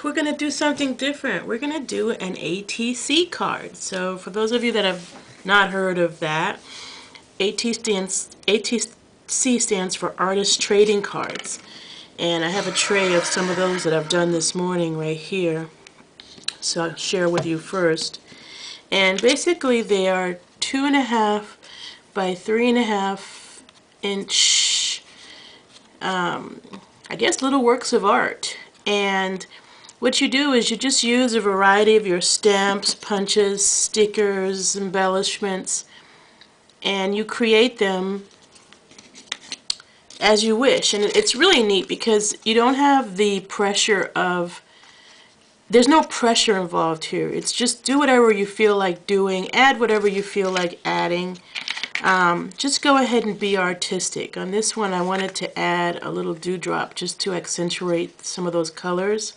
we're going to do something different. We're going to do an ATC card. So for those of you that have not heard of that, ATC stands for Artist Trading Cards. And I have a tray of some of those that I've done this morning right here. So I'll share with you first. And basically they are 2.5 by 3.5 inch, I guess, little works of art. And what you do is you just use a variety of your stamps, punches, stickers, embellishments, and you create them as you wish. And it's really neat because you don't have the pressure of, there's no pressure involved here. It's just do whatever you feel like doing, add whatever you feel like adding. Just go ahead and be artistic. On this one I wanted to add a little dewdrop just to accentuate some of those colors.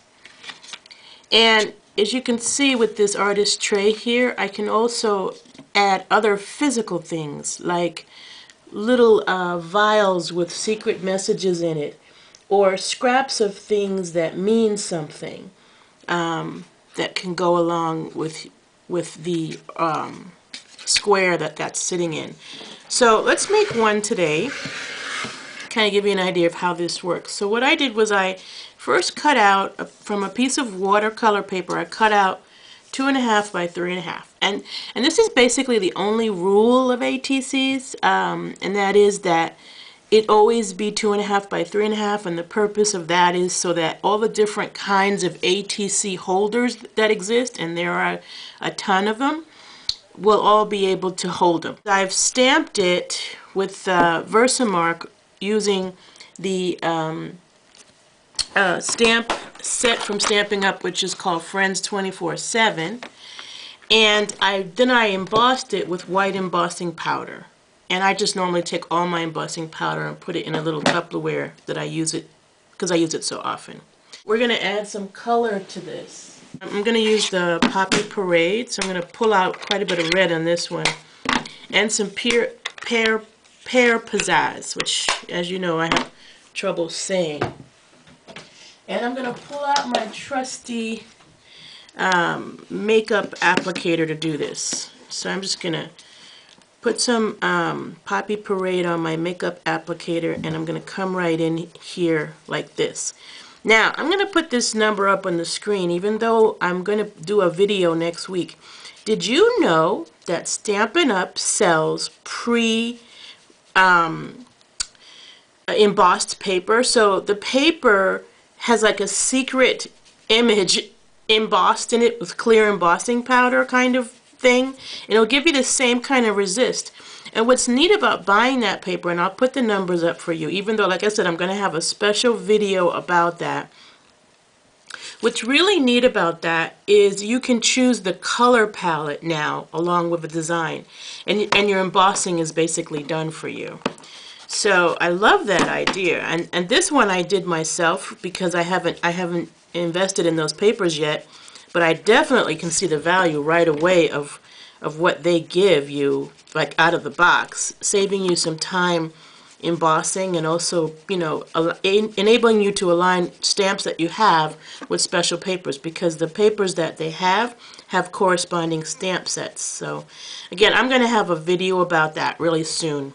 And as you can see with this artist tray here, I can also add other physical things like little vials with secret messages in it, or scraps of things that mean something that can go along with the square that's sitting in. So let's make one today, kind of give you an idea of how this works. So what I did was I first cut out from a piece of watercolor paper, I cut out 2.5 by 3.5. And this is basically the only rule of ATCs, and that is that it always be 2.5 by 3.5, and the purpose of that is so that all the different kinds of ATC holders that exist, and there are a ton of them, will all be able to hold them. I've stamped it with Versamark using the stamp set from Stampin' Up, which is called Friends 24/7, and then I embossed it with white embossing powder. And I just normally take all my embossing powder and put it in a little Tupperware that I use it because I use it so often. We're going to add some color to this. I'm going to use the Poppy Parade, so I'm going to pull out quite a bit of red on this one, and some pear pizzazz, which, as you know, I have trouble saying. And I'm going to pull out my trusty makeup applicator to do this. So I'm just going to put some Poppy Parade on my makeup applicator, and I'm going to come right in here like this. Now, I'm going to put this number up on the screen, even though I'm going to do a video next week. Did you know that Stampin' Up! Sells embossed paper? So the paper has like a secret image embossed in it with clear embossing powder kind of thing. And it'll give you the same kind of resist. And what's neat about buying that paper, and I'll put the numbers up for you, even though, like I said, I'm going to have a special video about that. What's really neat about that is you can choose the color palette now along with the design. And your embossing is basically done for you. So I love that idea. And this one I did myself because I haven't invested in those papers yet, but I definitely can see the value right away of what they give you, like out of the box, saving you some time embossing, and also, you know, enabling you to align stamps that you have with special papers, because the papers that they have corresponding stamp sets. So again, I'm going to have a video about that really soon.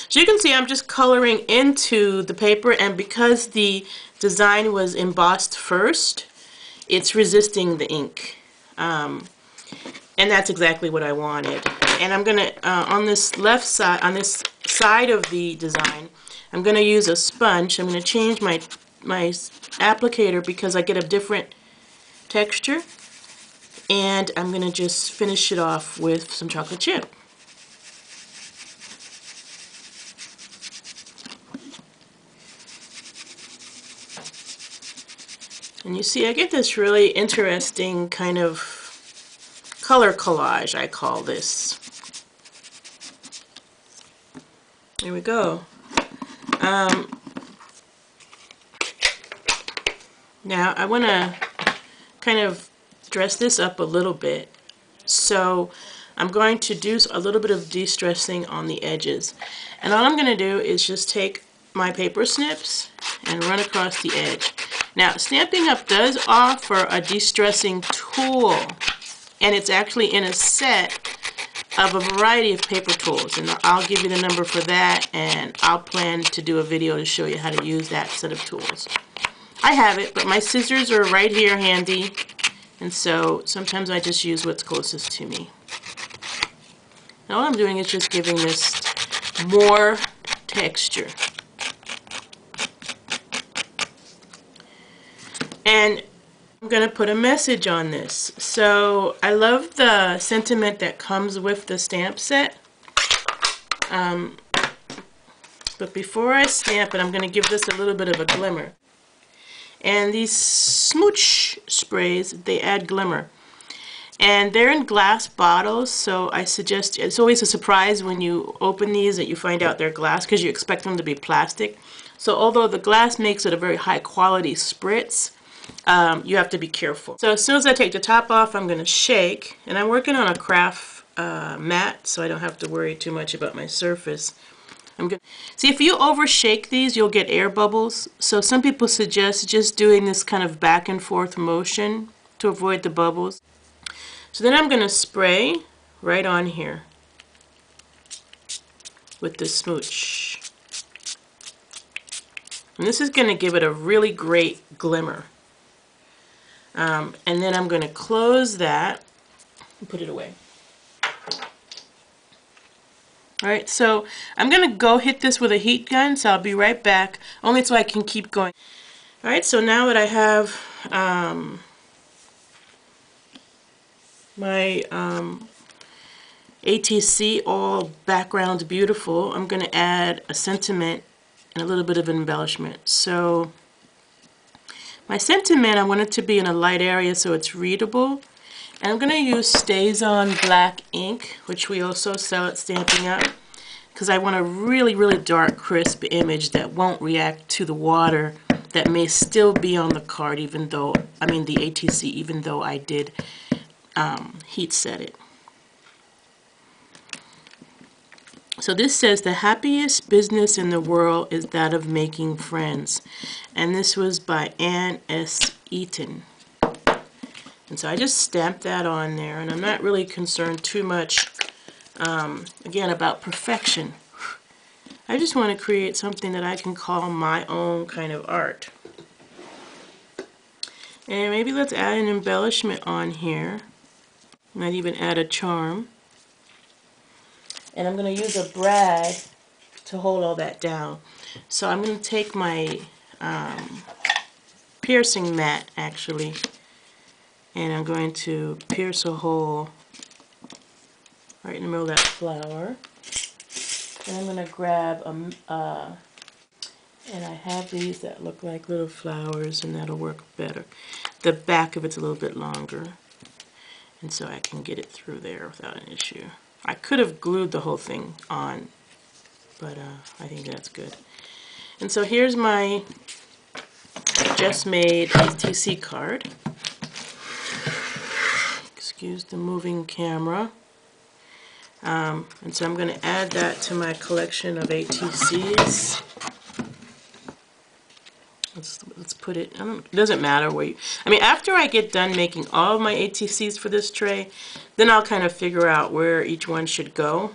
So you can see I'm just coloring into the paper, and because the design was embossed first, it's resisting the ink. And that's exactly what I wanted. And I'm going to, on this left side, on this side of the design, I'm going to use a sponge. I'm going to change my applicator because I get a different texture. And I'm going to just finish it off with some chocolate chip. And you see, I get this really interesting kind of color collage, I call this. Here we go. Now I want to kind of dress this up a little bit. So I'm going to do a little bit of de-stressing on the edges. And all I'm going to do is just take my paper snips and run across the edge. Now, Stampin' Up! Does offer a de-stressing tool, and it's actually in a set of a variety of paper tools, and I'll give you the number for that, and I'll plan to do a video to show you how to use that set of tools. I have it, but my scissors are right here handy, and so sometimes I just use what's closest to me. Now all I'm doing is just giving this more texture. And I'm going to put a message on this. So I love the sentiment that comes with the stamp set. But before I stamp it, I'm going to give this a little bit of a glimmer. And these smooch sprays, they add glimmer. And they're in glass bottles, so I suggest, it's always a surprise when you open these that you find out they're glass because you expect them to be plastic. So although the glass makes it a very high quality spritz, you have to be careful. So as soon as I take the top off, I'm going to shake, and I'm working on a craft mat, so I don't have to worry too much about my surface. See, if you over shake these, you'll get air bubbles. So some people suggest just doing this kind of back and forth motion to avoid the bubbles. So then I'm going to spray right on here with the smooch. And this is going to give it a really great glimmer. And then I'm going to close that and put it away. Alright, so I'm going to go hit this with a heat gun, so I'll be right back, only so I can keep going. Alright, so now that I have my ATC all background beautiful, I'm going to add a sentiment and a little bit of embellishment. So my sentiment, I want it to be in a light area so it's readable. And I'm going to use Stays On black ink, which we also sell at Stampin' Up, because I want a really, really dark, crisp image that won't react to the water that may still be on the card, even though, I mean the ATC, even though I did heat set it. So this says, the happiest business in the world is that of making friends. And this was by Anne S. Eaton. And so I just stamped that on there, and I'm not really concerned too much, again, about perfection. I just want to create something that I can call my own kind of art. And maybe let's add an embellishment on here. Might even add a charm. And I'm going to use a brad to hold all that down. So I'm going to take my piercing mat, actually, and I'm going to pierce a hole right in the middle of that flower. And I'm going to grab and I have these that look like little flowers, and that'll work better. The back of it's a little bit longer, and so I can get it through there without an issue. I could have glued the whole thing on, but I think that's good. And so here's my just made ATC card. Excuse the moving camera. And so I'm going to add that to my collection of ATCs. Let's put it, it doesn't matter where you, I mean, after I get done making all of my ATCs for this tray, then I'll kind of figure out where each one should go.